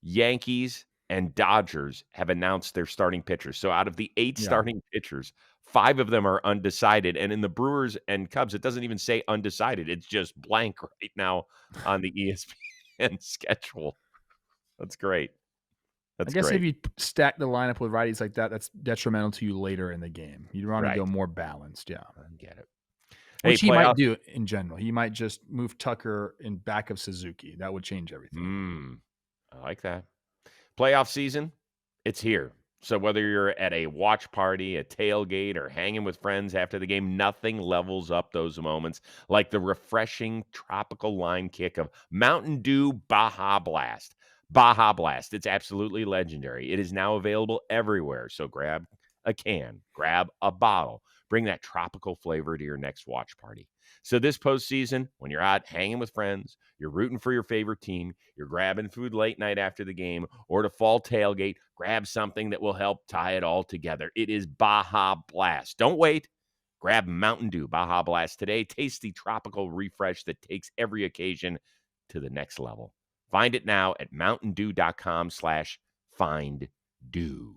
Yankees, and Dodgers have announced their starting pitchers. So out of the 8 starting pitchers, 5 of them are undecided. And in the Brewers and Cubs, it doesn't even say undecided. It's just blank right now on the ESPN schedule. That's great. I guess if you stack the lineup with righties like that, that's detrimental to you later in the game. You'd want to go more balanced. Yeah. I get it. Which he might do in general. He might just move Tucker in back of Suzuki. That would change everything. I like that. Playoff season, it's here. So whether you're at a watch party, a tailgate, or hanging with friends after the game, nothing levels up those moments like the refreshing tropical lime kick of Mountain Dew Baja Blast. Baja Blast. It's absolutely legendary. It is now available everywhere. So grab a can, grab a bottle, bring that tropical flavor to your next watch party. So this postseason, when you're out hanging with friends, you're rooting for your favorite team, you're grabbing food late night after the game, or to fall tailgate, grab something that will help tie it all together. It is Baja Blast. Don't wait. Grab Mountain Dew Baja Blast today. Tasty tropical refresh that takes every occasion to the next level. Find it now at mountaindew.com/finddew.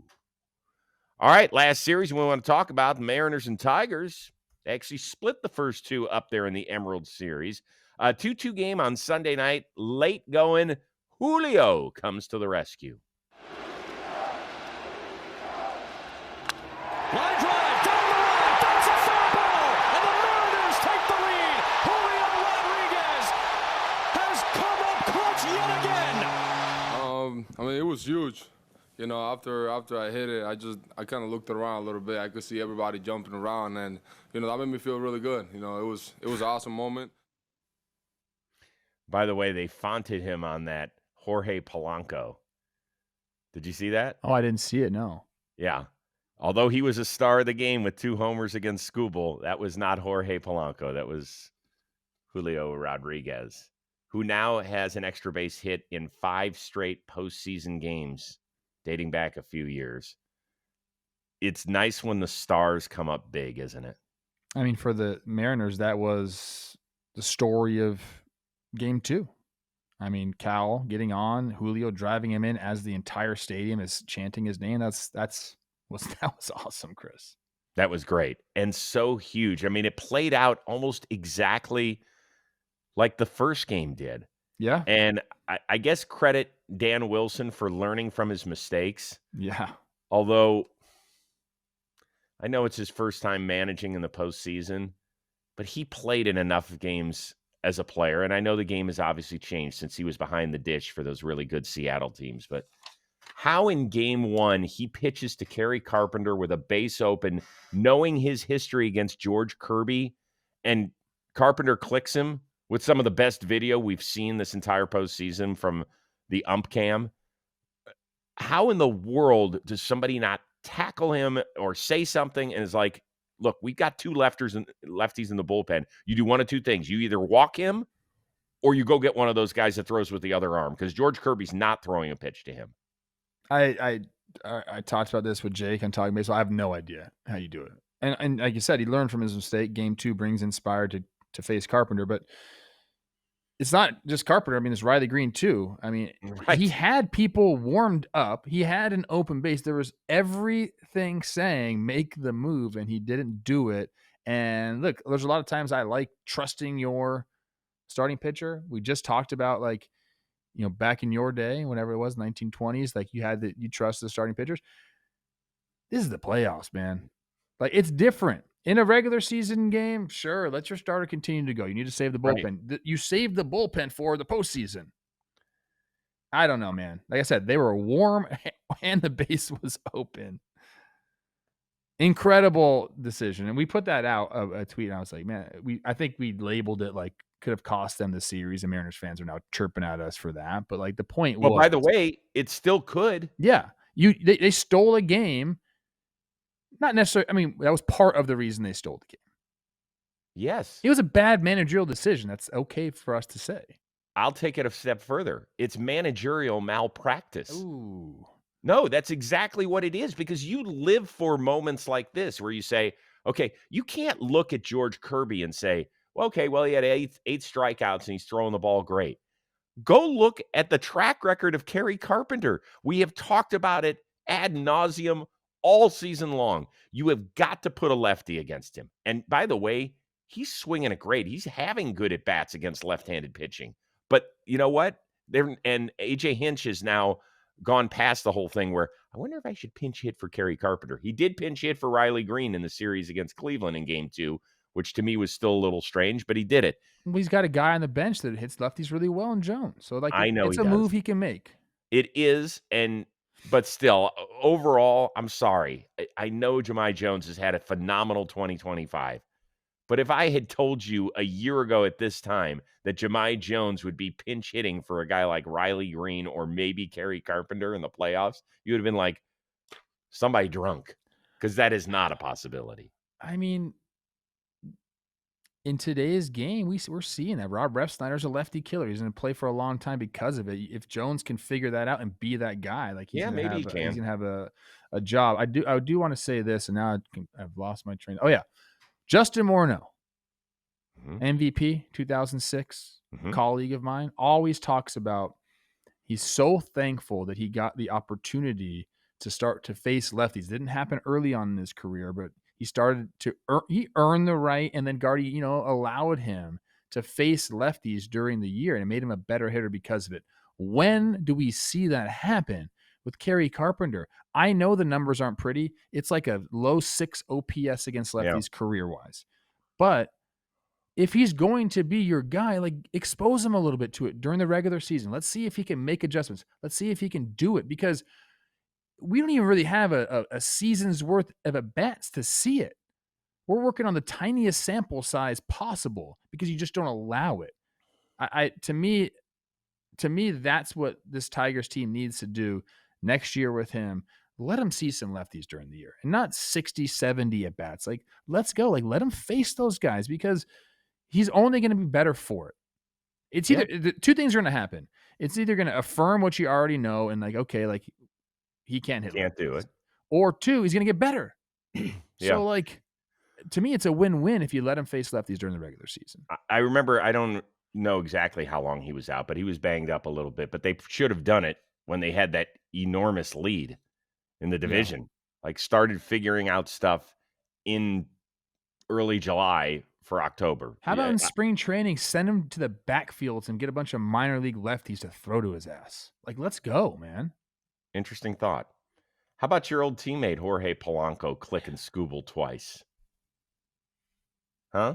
All right, last series we want to talk about, the Mariners and Tigers. They actually split the first 2 up there in the Emerald Series. 2-2 game on Sunday night. Late going, Julio comes to the rescue. Line drive, down the line, that's a foul ball, and the Mariners take the lead. Julio Rodriguez has come up clutch yet again. It was huge. After I hit it, I kind of looked around a little bit. I could see everybody jumping around, and that made me feel really good. It was an awesome moment. By the way, they fonted him on that Jorge Polanco. Did you see that? Oh, I didn't see it. No. Yeah. Although he was a star of the game with 2 homers against Skubal, that was not Jorge Polanco. That was Julio Rodriguez, who now has an extra base hit in 5 straight postseason games dating back a few years. It's nice when the stars come up big, isn't it? I mean, for the Mariners, that was the story of game 2. I mean, Cal getting on, Julio driving him in as the entire stadium is chanting his name. That was awesome, Chris. That was great. And so huge. I mean, it played out almost exactly like the first game did. Yeah. And I guess credit Dan Wilson for learning from his mistakes. Yeah. Although I know it's his first time managing in the postseason, but he played in enough games as a player. And I know the game has obviously changed since he was behind the dish for those really good Seattle teams. But how in game 1 he pitches to Kerry Carpenter with a base open, knowing his history against George Kirby, and Carpenter clicks him with some of the best video we've seen this entire postseason from the ump cam. How in the world does somebody not tackle him or say something and is like, look, we've got 2 lefties in the bullpen. You do one of 2 things. You either walk him or you go get one of those guys that throws with the other arm, because George Kirby's not throwing a pitch to him. I talked about this with Jake on Talking Baseball. I have no idea how you do it. And like you said, he learned from his mistake. Game 2 brings Inspired to face Carpenter, but it's not just Carpenter. I mean, it's Riley Green too. I mean, Right. he had people warmed up. He had an open base. There was everything saying make the move, and he didn't do it. And look, there's a lot of times I like trusting your starting pitcher. We just talked about, like, back in your day, whenever it was, 1920s, like you trust the starting pitchers. This is the playoffs, man. Like, it's different. In a regular season game, sure, let your starter continue to go. You need to save the bullpen. Right. You saved the bullpen for the postseason. I don't know, man. Like I said, they were warm and the base was open. Incredible decision. And we put that out a tweet, and I was like, man, I think we labeled it like could have cost them the series, and Mariners fans are now chirping at us for that. But like the point Well, was, by the way, it still could. yeah, they stole a game. Not necessarily. I mean, that was part of the reason they stole the game. Yes. It was a bad managerial decision. That's okay for us to say. I'll take it a step further. It's managerial malpractice. Ooh. No, that's exactly what it is, because you live for moments like this where you say, okay, you can't look at George Kirby and say, well, okay, well, he had eight strikeouts and he's throwing the ball great. Go look at the track record of Kerry Carpenter. We have talked about it ad nauseum all season long. You have got to put a lefty against him. And by the way, he's swinging it great. He's having good at bats against left-handed pitching. But you know what? And AJ Hinch has now gone past the whole thing where I wonder if I should pinch hit for Kerry Carpenter. He did pinch hit for Riley Green in the series against Cleveland in Game 2, which to me was still a little strange, but he did it. Well, he's got a guy on the bench that hits lefties really well in Jones. So like, I know it's he a does. move he can make. It is, but still, overall, I'm sorry. I know Jahmai Jones has had a phenomenal 2025. But if I had told you a year ago at this time that Jahmai Jones would be pinch hitting for a guy like Riley Green or maybe Kerry Carpenter in the playoffs, you would have been like, somebody drunk, because that is not a possibility. I mean, in today's game, we're seeing that. Rob Refsnyder's a lefty killer. He's going to play for a long time because of it. If Jones can figure that out and be that guy, like he's maybe he he's can. going to have a job. I do want to say this, and now I've lost my train. Oh yeah, Justin Morneau, MVP 2006, colleague of mine, always talks about he's so thankful that he got the opportunity to start to face lefties. It didn't happen early on in his career, but he started to earn the right, and then Gardy, allowed him to face lefties during the year, and it made him a better hitter because of it. When do we see that happen with Kerry Carpenter? I know the numbers aren't pretty. It's like a low 6 OPS against lefties career-wise. But if he's going to be your guy, like, expose him a little bit to it during the regular season. Let's see if he can make adjustments. Let's see if he can do it, because we don't even really have a season's worth of at-bats to see it. We're working on the tiniest sample size possible because you just don't allow it. To me, that's what this Tigers team needs to do next year with him. Let him see some lefties during the year, and not 60, 70 at-bats. Like, let's go. Like, let him face those guys, because he's only going to be better for it. It's either two things are going to happen. It's either going to affirm what you already know and like, okay, like, he can't hit. Can't do it. Or two, he's going to get better. Yeah. So, like, to me, it's a win-win if you let him face lefties during the regular season. I remember, I don't know exactly how long he was out, but he was banged up a little bit. But they should have done it when they had that enormous lead in the division. Like, started figuring out stuff in early July for October. How about in spring training, send him to the backfields and get a bunch of minor league lefties to throw to his ass? Like, let's go, man. Interesting thought. How about your old teammate, Jorge Polanco, clicking Scooble twice? Huh?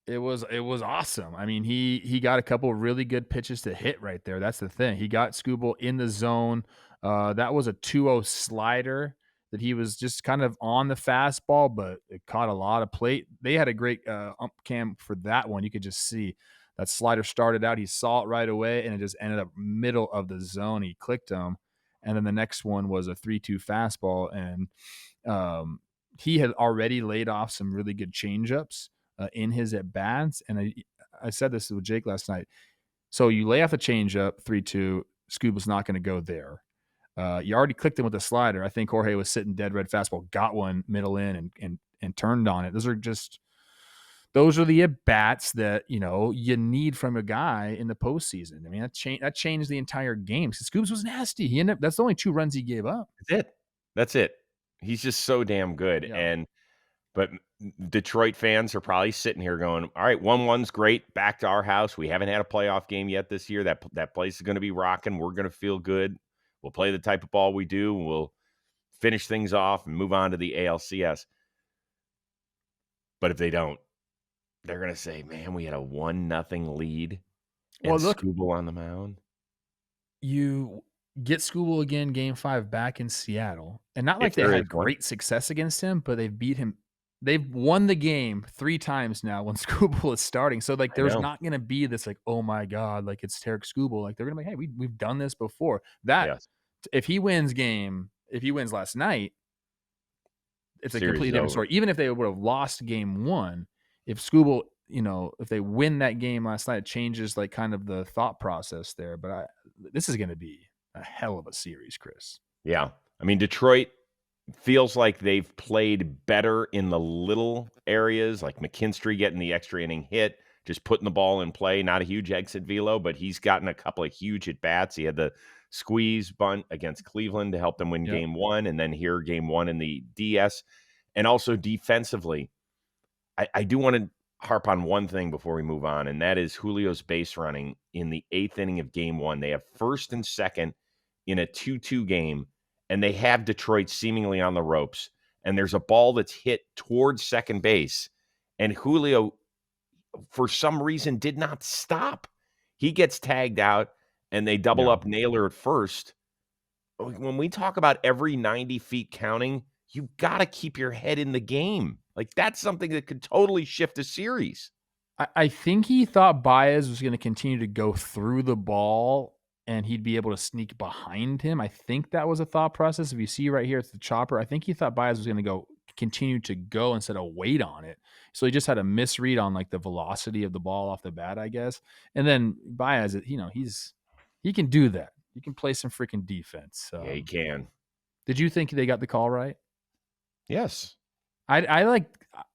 It was awesome. I mean, he got a couple of really good pitches to hit right there. That's the thing. He got Scooble in the zone. That was a 2-0 slider that he was just kind of on the fastball, but it caught a lot of plate. They had a great ump cam for that one. You could just see that slider started out. He saw it right away, and it just ended up middle of the zone. He clicked him. And then the next one was a 3-2 fastball, and he had already laid off some really good changeups in his at-bats. And I said this with Jake last night. So you lay off a changeup, 3-2, Scuba's not going to go there. You already clicked him with a slider. I think Jorge was sitting dead red fastball, got one middle in and turned on it. Those are just those are the at-bats that, you need from a guy in the postseason. I mean, that changed the entire game. Scoobs was nasty. That's the only 2 runs he gave up. That's it. He's just so damn good. Yeah. But Detroit fans are probably sitting here going, all right, 1-1's great. Back to our house. We haven't had a playoff game yet this year. That place is going to be rocking. We're going to feel good. We'll play the type of ball we do. We'll finish things off and move on to the ALCS. But if they don't, they're going to say, man, we had a 1-0 lead and Skubal on the mound. You get Skubal again, Game 5 back in Seattle. And not like they had great success against him, but they've beat him. They've won the game 3 times now when Skubal is starting. So, there's not going to be this, oh, my God, it's Tarik Skubal. They're going to be, hey, we've done this before. If he wins last night, it's a completely different story. Even if they would have lost Game 1, if Skubal, if they win that game last night, it changes, kind of the thought process there. But this is going to be a hell of a series, Chris. Yeah. I mean, Detroit feels like they've played better in the little areas, like McKinstry getting the extra inning hit, just putting the ball in play. Not a huge exit velo, but he's gotten a couple of huge at-bats. He had the squeeze bunt against Cleveland to help them win Game 1, and then here Game 1 in the DS. And also defensively, I do want to harp on one thing before we move on, and that is Julio's base running in the 8th inning of Game 1. They have first and second in a 2-2 game, and they have Detroit seemingly on the ropes, and there's a ball that's hit towards second base, and Julio, for some reason, did not stop. He gets tagged out, and they double up Naylor at first. When we talk about every 90 feet counting, you got to keep your head in the game. That's something that could totally shift a series. I think he thought Baez was going to continue to go through the ball and he'd be able to sneak behind him. I think that was a thought process. If you see right here, it's the chopper. I think he thought Baez was going to continue to go instead of wait on it. So he just had a misread on the velocity of the ball off the bat, I guess. And then Baez, he can do that. He can play some freaking defense. Yeah, he can. Did you think they got the call right? Yes.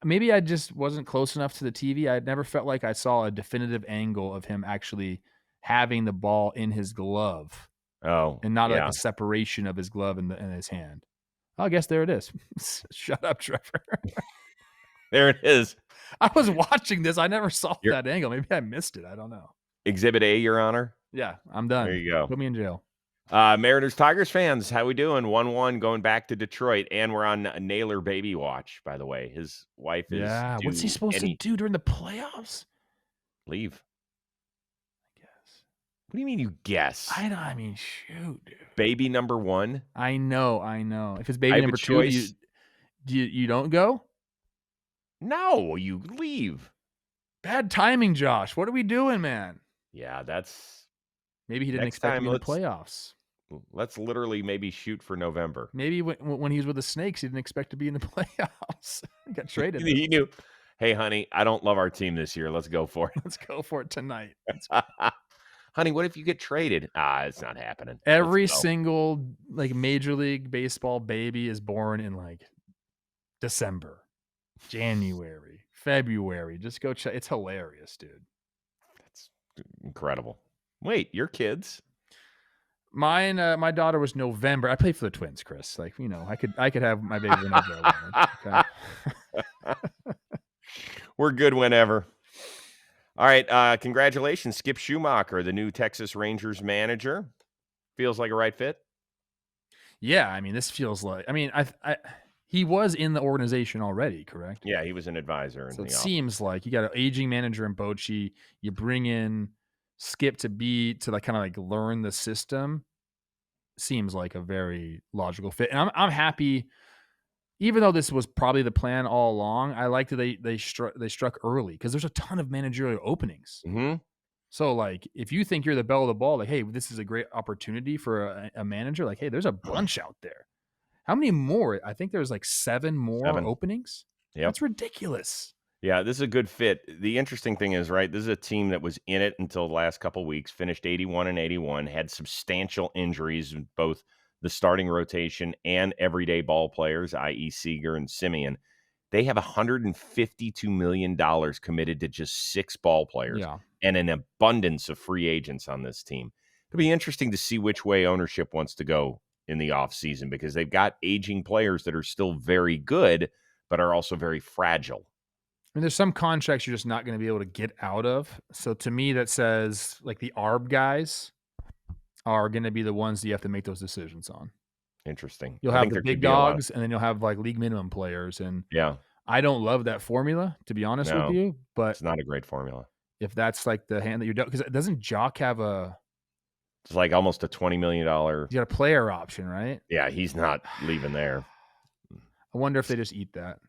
Maybe I just wasn't close enough to the TV. I never felt like I saw a definitive angle of him actually having the ball in his glove. Oh, and not a separation of his glove and his hand. I guess there it is. Shut up, Trevor. There it is. I was watching this. I never saw that angle. Maybe I missed it. I don't know. Exhibit A, Your Honor. Yeah, I'm done. There you go. Put me in jail. Mariners Tigers fans, how we doing? 1-1 going back to Detroit, and we're on Naylor baby watch, by the way. His wife is what's he supposed to do during the playoffs? Leave. I guess. What do you mean you guess? I mean, shoot, dude. Baby number 1? I know. If it's baby number 2, you don't go? No, you leave. Bad timing, Josh. What are we doing, man? Yeah, that's... Maybe he didn't expect to be in the playoffs. Let's literally maybe shoot for November. Maybe when he was with the Snakes, he didn't expect to be in the playoffs. He got traded. He knew, hey, honey, I don't love our team this year. Let's go for it. Let's go for it tonight. Honey, what if you get traded? It's not happening. Every single Major League Baseball baby is born in December, January, February. Just go check. It's hilarious, dude. That's incredible. Wait, your kids? Mine, my daughter was November. I played for the Twins, Chris. I could have my baby whenever I wanted. Okay? We're good whenever. All right, congratulations, Skip Schumacher, the new Texas Rangers manager. Feels like a right fit? Yeah, I mean, this feels like... I mean, he was in the organization already, correct? Yeah, he was an advisor. So it seems like you got an aging manager in Bochy. You bring in Skip to learn the system. Seems like a very logical fit. And I'm happy, even though this was probably the plan all along. I like that they struck early because there's a ton of managerial openings. Mm-hmm. So if you think you're the belle of the ball, hey, this is a great opportunity for a manager. Hey, there's a bunch out there. How many more? I think there's 7 more openings. Yeah, that's ridiculous. Yeah, this is a good fit. The interesting thing is, right, this is a team that was in it until the last couple of weeks, finished 81-81, had substantial injuries in both the starting rotation and everyday ball players, i.e. Seager and Simeon. They have $152 million committed to just 6 ball players and an abundance of free agents on this team. It'll be interesting to see which way ownership wants to go in the offseason because they've got aging players that are still very good, but are also very fragile. I mean, there's some contracts you're just not going to be able to get out of. So to me, that says like the ARB guys are going to be the ones that you have to make those decisions on. Interesting. You'll have the big dogs, and then you'll have like league minimum players. And I don't love that formula, to be honest with you. But it's not a great formula. If that's like the hand that you're doing, because doesn't Jock have it's like almost a $20 million. He's got a player option, right? Yeah, he's not leaving there. I wonder if they just eat that.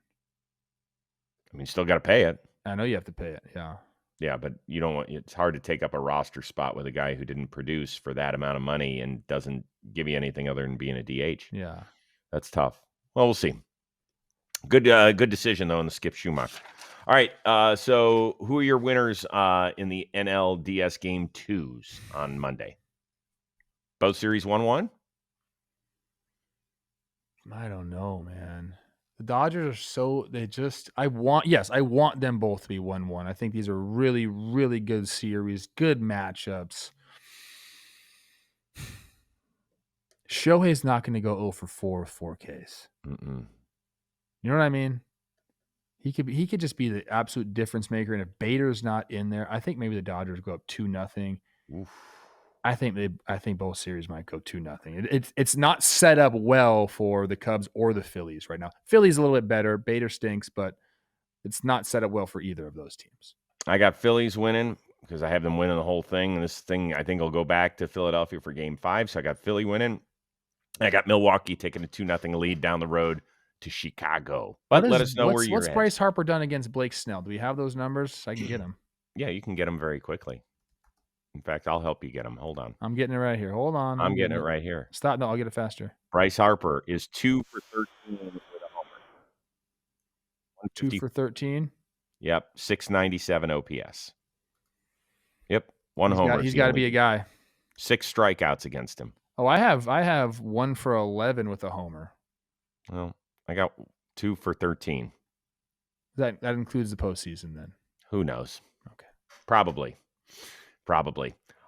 I mean, you still got to pay it. I know you have to pay it. Yeah. Yeah, but you don't want. It's hard to take up a roster spot with a guy who didn't produce for that amount of money and doesn't give you anything other than being a DH. Yeah, that's tough. Well, we'll see. Good decision though in the Skip Schumacher. All right, so who are your winners in the NLDS Game 2s on Monday? Both series 1-1? I don't know, man. The Dodgers are I want them both to be 1-1. I think these are really, really good series, good matchups. Shohei's not going to go 0 for 4 with 4Ks. Mm-mm. You know what I mean? He could just be the absolute difference maker. And if Bader's not in there, I think maybe the Dodgers go up 2-0. I think both series might go 2-0. It's not set up well for the Cubs or the Phillies right now. Phillies a little bit better. Bader stinks, but it's not set up well for either of those teams. I got Phillies winning because I have them winning the whole thing. And this thing, I think, will go back to Philadelphia for Game 5. So I got Philly winning. I got Milwaukee taking a 2-0 lead down the road to Chicago. But let us know where you're at. What's Bryce Harper done against Blake Snell? Do we have those numbers? I can get them. Yeah, you can get them very quickly. In fact, I'll help you get them. Hold on. I'm getting it right here. Hold on. I'm getting it right here. Stop. No, I'll get it faster. Bryce Harper is 2 for 13 with a homer. 2 for 13? Yep. 697 OPS. Yep. One homer. He's got to be a guy. 6 strikeouts against him. Oh, I have 1 for 11 with a homer. Well, I got 2 for 13. That includes the postseason then. Who knows? Okay. Probably.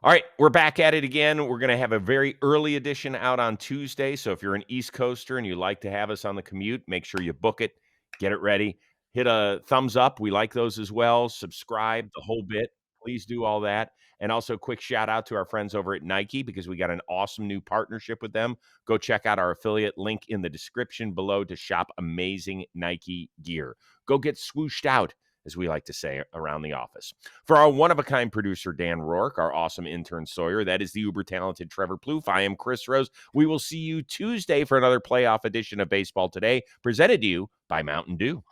All right, we're back at it again. We're going to have a very early edition out on Tuesday. So if you're an East Coaster and you like to have us on the commute, make sure you book it, get it ready. Hit a thumbs up. We like those as well. Subscribe, the whole bit. Please do all that. And also quick shout out to our friends over at Nike because we got an awesome new partnership with them. Go check out our affiliate link in the description below to shop amazing Nike gear. Go get swooshed out, as we like to say around the office. For our one-of-a-kind producer, Dan Rourke, our awesome intern, Sawyer, that is the uber-talented Trevor Plouffe. I am Chris Rose. We will see you Tuesday for another playoff edition of Baseball Today, presented to you by Mountain Dew.